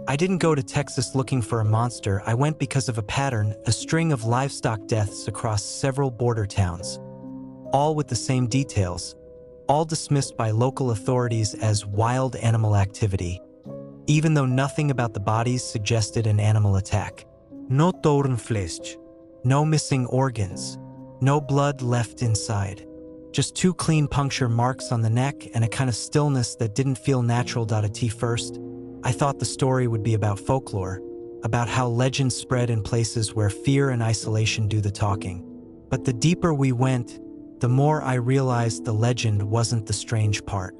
I didn't go to Texas looking for a monster. I went because of a pattern, a string of livestock deaths across several border towns, all with the same details, all dismissed by local authorities as wild animal activity, even though nothing about the bodies suggested an animal attack. No torn flesh, no missing organs, no blood left inside. Just 2 clean puncture marks on the neck and a kind of stillness that didn't feel natural. At first, I thought the story would be about folklore, about how legends spread in places where fear and isolation do the talking. But the deeper we went, the more I realized the legend wasn't the strange part.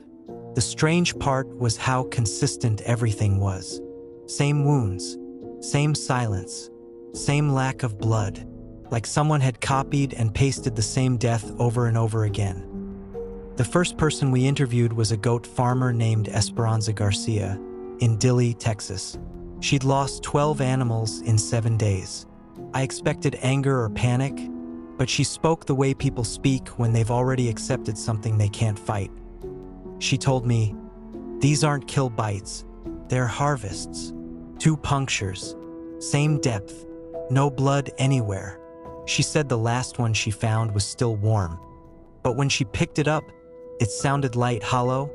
The strange part was how consistent everything was. Same wounds, same silence, same lack of blood, like someone had copied and pasted the same death over and over again. The first person we interviewed was a goat farmer named Esperanza Garcia in Dilley, Texas. She'd lost 12 animals in 7 days. I expected anger or panic, but she spoke the way people speak when they've already accepted something they can't fight. She told me, "These aren't kill bites, they're harvests. 2 punctures, same depth, no blood anywhere." She said the last one she found was still warm, but when she picked it up, it sounded light, hollow,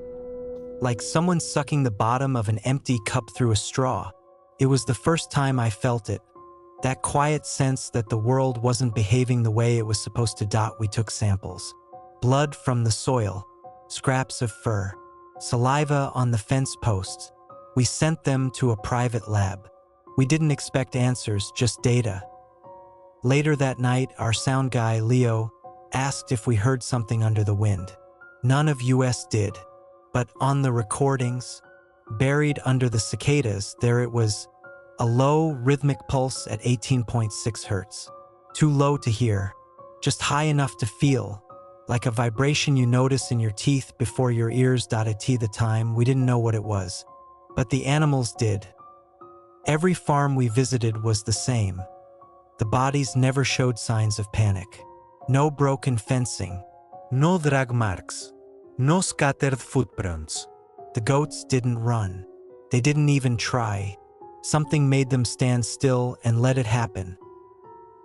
like someone sucking the bottom of an empty cup through a straw. It was the first time I felt it, that quiet sense that the world wasn't behaving the way it was supposed to. We took samples. Blood from the soil, scraps of fur, saliva on the fence posts. We sent them to a private lab. We didn't expect answers, just data. Later that night, our sound guy, Leo, asked if we heard something under the wind. None of us did, but on the recordings, buried under the cicadas, there it was, a low, rhythmic pulse at 18.6 hertz. Too low to hear, just high enough to feel, like a vibration you notice in your teeth before your ears. At the time, we didn't know what it was, but the animals did. Every farm we visited was the same. The bodies never showed signs of panic. No broken fencing, no drag marks, no scattered footprints. The goats didn't run. They didn't even try. Something made them stand still and let it happen.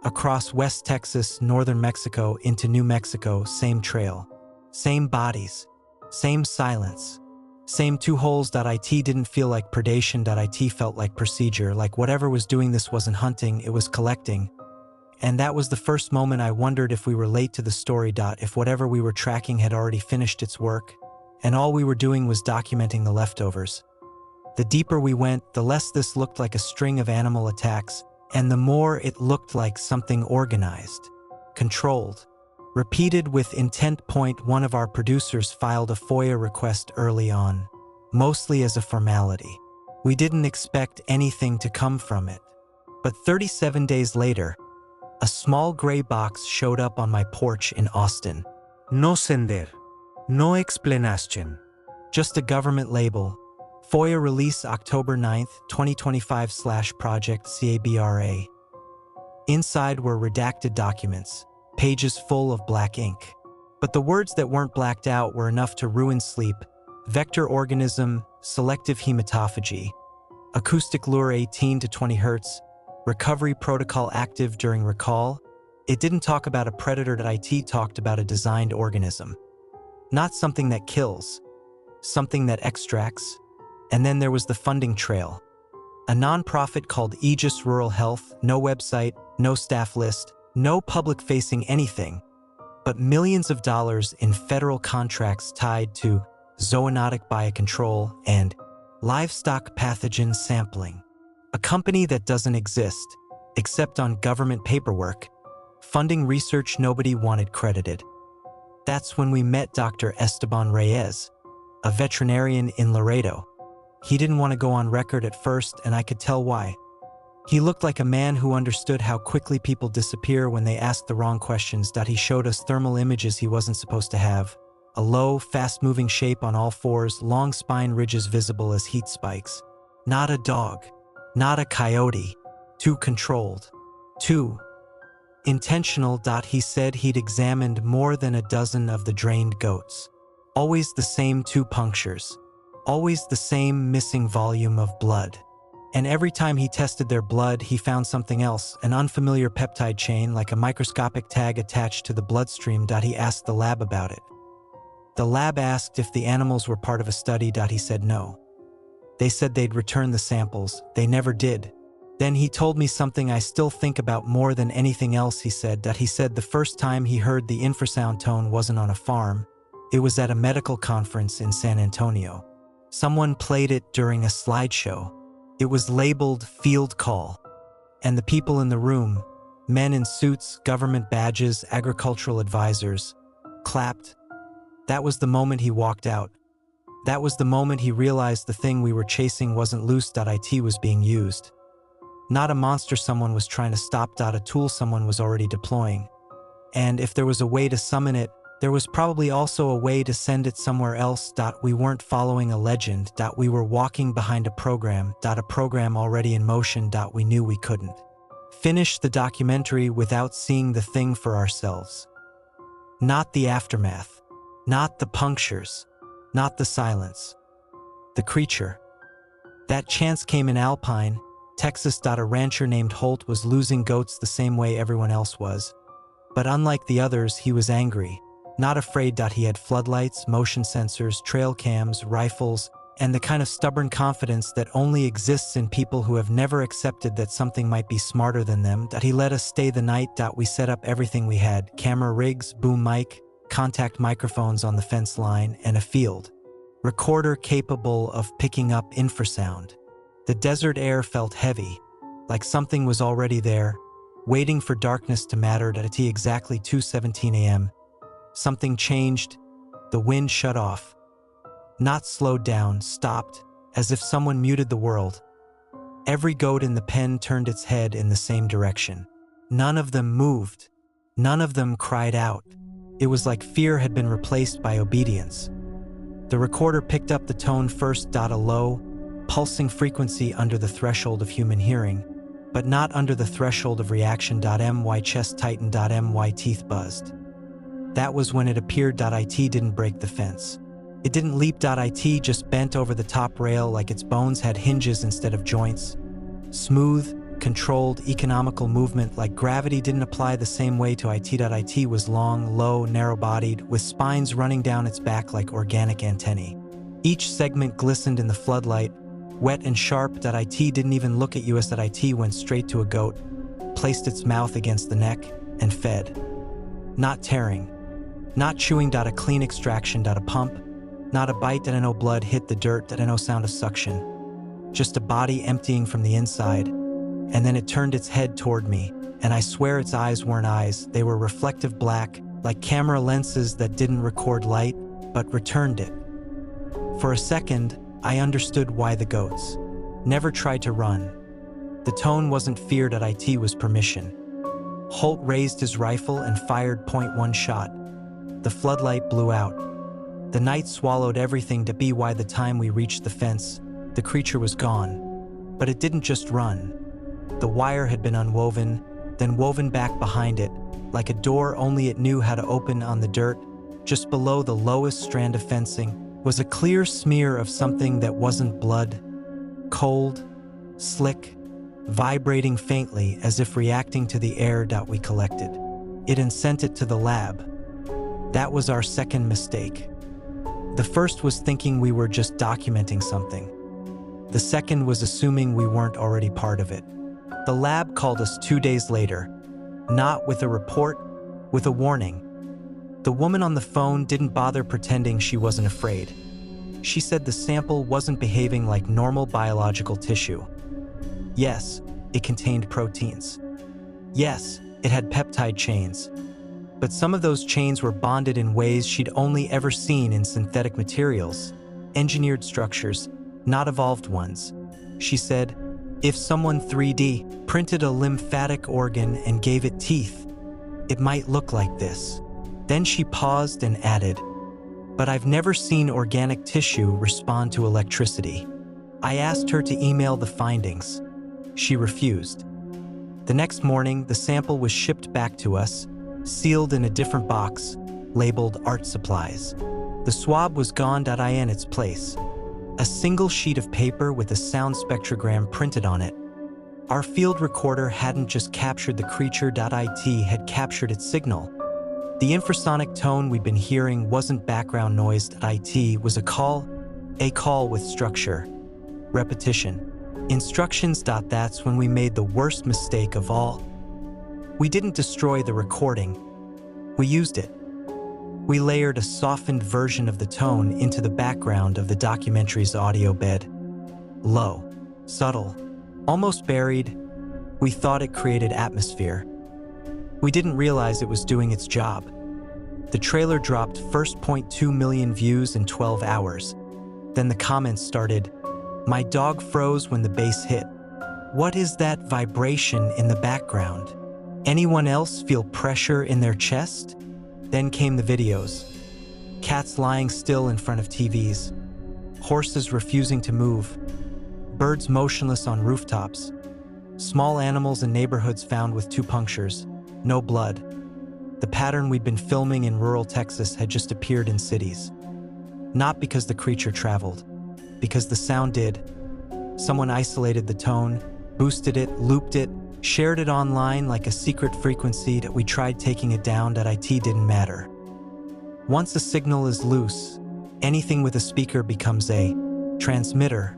Across West Texas, northern Mexico, into New Mexico, same trail. Same bodies. Same silence. Same 2 holes. It didn't feel like predation. It felt like procedure, like whatever was doing this wasn't hunting, it was collecting. And that was the first moment I wondered if we were late to the story. If whatever we were tracking had already finished its work, and all we were doing was documenting the leftovers. The deeper we went, the less this looked like a string of animal attacks, and the more it looked like something organized, controlled, repeated with intent. One of our producers filed a FOIA request early on, mostly as a formality. We didn't expect anything to come from it. But 37 days later, a small gray box showed up on my porch in Austin. No sender, no explanation, just a government label. FOIA release October 9th, 2025/Project CABRA. Inside were redacted documents, pages full of black ink. But the words that weren't blacked out were enough to ruin sleep. Vector organism, selective hematophagy, acoustic lure 18 to 20 hertz, recovery protocol active during recall. It didn't talk about a predator. It talked about a designed organism. Not something that kills, something that extracts. And then there was the funding trail. A nonprofit called Aegis Rural Health, no website, no staff list, no public-facing anything, but millions of dollars in federal contracts tied to zoonotic biocontrol and livestock pathogen sampling. A company that doesn't exist, except on government paperwork, funding research nobody wanted credited. That's when we met Dr. Esteban Reyes, a veterinarian in Laredo. He didn't want to go on record at first, and I could tell why. He looked like a man who understood how quickly people disappear when they ask the wrong questions. He showed us thermal images he wasn't supposed to have. A low, fast-moving shape on all fours, long spine ridges visible as heat spikes. Not a dog. Not a coyote. Too controlled. Too intentional. He said he'd examined more than a dozen of the drained goats. Always the same 2 punctures. Always the same missing volume of blood. And every time he tested their blood, he found something else, an unfamiliar peptide chain like a microscopic tag attached to the bloodstream. He asked the lab about it. The lab asked if the animals were part of a study. He said no. They said they'd return the samples. They never did. Then he told me something I still think about more than anything else. He said the first time he heard the infrasound tone wasn't on a farm. It was at a medical conference in San Antonio. Someone played it during a slideshow. It was labeled Field Call. And the people in the room, men in suits, government badges, agricultural advisors, clapped. That was the moment he walked out. That was the moment he realized the thing we were chasing wasn't loose. It was being used. Not a monster someone was trying to stop. A tool someone was already deploying. And if there was a way to summon it, there was probably also a way to send it somewhere else. We weren't following a legend. We were walking behind a program. A program already in motion. We knew we couldn't finish the documentary without seeing the thing for ourselves. Not the aftermath. Not the punctures. Not the silence. The creature. That chance came in Alpine, Texas. A rancher named Holt was losing goats the same way everyone else was. But unlike the others, he was angry. Not afraid. He had floodlights, motion sensors, trail cams, rifles, and the kind of stubborn confidence that only exists in people who have never accepted that something might be smarter than them. He let us stay the night. We set up everything we had: camera rigs, boom mic, contact microphones on the fence line, and a field recorder capable of picking up infrasound. The desert air felt heavy, like something was already there, waiting for darkness to matter. At exactly 2:17 a.m., something changed. The wind shut off. Not slowed down, stopped, as if someone muted the world. Every goat in the pen turned its head in the same direction. None of them moved. None of them cried out. It was like fear had been replaced by obedience. The recorder picked up the tone first. A low, pulsing frequency under the threshold of human hearing, but not under the threshold of reaction. My chest tightened. My teeth buzzed. That was when it appeared. It didn't break the fence. It didn't leap. It just bent over the top rail like its bones had hinges instead of joints. Smooth, controlled, economical movement, like gravity didn't apply the same way to it. It was long, low, narrow-bodied, with spines running down its back like organic antennae. Each segment glistened in the floodlight, wet and sharp. It didn't even look at us. It went straight to a goat, placed its mouth against the neck, and fed. Not tearing. Not chewing. A clean extraction. A pump. Not a bite. No blood hit the dirt. No sound of suction. Just a body emptying from the inside. And then it turned its head toward me, and I swear its eyes weren't eyes. They were reflective black, like camera lenses that didn't record light, but returned it. For a second, I understood why the goats never tried to run. The tone wasn't fear. It was permission. Holt raised his rifle and fired .1 shot. The floodlight blew out. The night swallowed everything. By the time we reached the fence, the creature was gone. But it didn't just run. The wire had been unwoven, then woven back behind it, like a door only it knew how to open. On the dirt, just below the lowest strand of fencing, was a clear smear of something that wasn't blood. Cold, slick, vibrating faintly as if reacting to the air. We collected it and sent it to the lab. That was our second mistake. The first was thinking we were just documenting something. The second was assuming we weren't already part of it. The lab called us 2 days later, not with a report, with a warning. The woman on the phone didn't bother pretending she wasn't afraid. She said the sample wasn't behaving like normal biological tissue. Yes, it contained proteins. Yes, it had peptide chains. But some of those chains were bonded in ways she'd only ever seen in synthetic materials, engineered structures, not evolved ones. She said, if someone 3D printed a lymphatic organ and gave it teeth, it might look like this. Then she paused and added, but I've never seen organic tissue respond to electricity. I asked her to email the findings. She refused. The next morning, the sample was shipped back to us, sealed in a different box, labeled art supplies. The swab was gone. In its place, A single sheet of paper with a sound spectrogram printed on it. Our field recorder hadn't just captured the creature. It had captured its signal. The infrasonic tone we'd been hearing wasn't background noise. It was a call with structure, repetition, instructions. That's when we made the worst mistake of all. We didn't destroy the recording, we used it. We layered a softened version of the tone into the background of the documentary's audio bed. Low, subtle, almost buried, we thought it created atmosphere. We didn't realize it was doing its job. The trailer dropped first 0.2 million views in 12 hours. Then the comments started. My dog froze when the bass hit. What is that vibration in the background? Anyone else feel pressure in their chest? Then came the videos. Cats lying still in front of TVs. Horses refusing to move. Birds motionless on rooftops. Small animals in neighborhoods found with 2 punctures. No blood. The pattern we'd been filming in rural Texas had just appeared in cities. Not because the creature traveled, because the sound did. Someone isolated the tone, boosted it, looped it, shared it online like a secret frequency that we tried taking it down. It didn't matter. Once a signal is loose, anything with a speaker becomes a transmitter.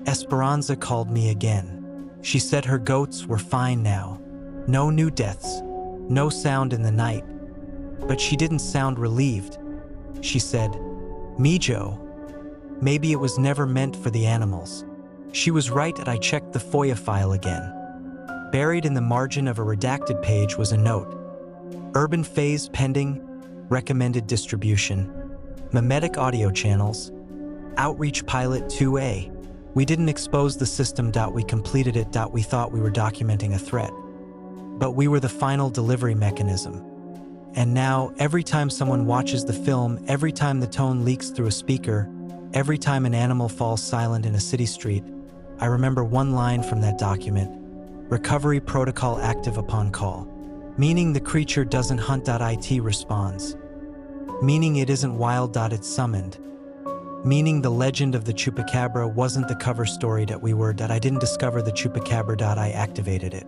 Esperanza called me again. She said her goats were fine now. No new deaths, no sound in the night. But she didn't sound relieved. She said, Mijo, maybe it was never meant for the animals. She was right. I checked the FOIA file again. Buried in the margin of a redacted page was a note. Urban phase pending, recommended distribution, mimetic audio channels, outreach pilot 2A. We didn't expose the system. We completed it. We thought we were documenting a threat. But we were the final delivery mechanism. And now, every time someone watches the film, every time the tone leaks through a speaker, every time an animal falls silent in a city street, I remember one line from that document. Recovery protocol active upon call. Meaning the creature doesn't hunt. It responds. Meaning it isn't wild. It's summoned. Meaning the legend of the Chupacabra wasn't the cover story that we were. I didn't discover the Chupacabra. I activated it.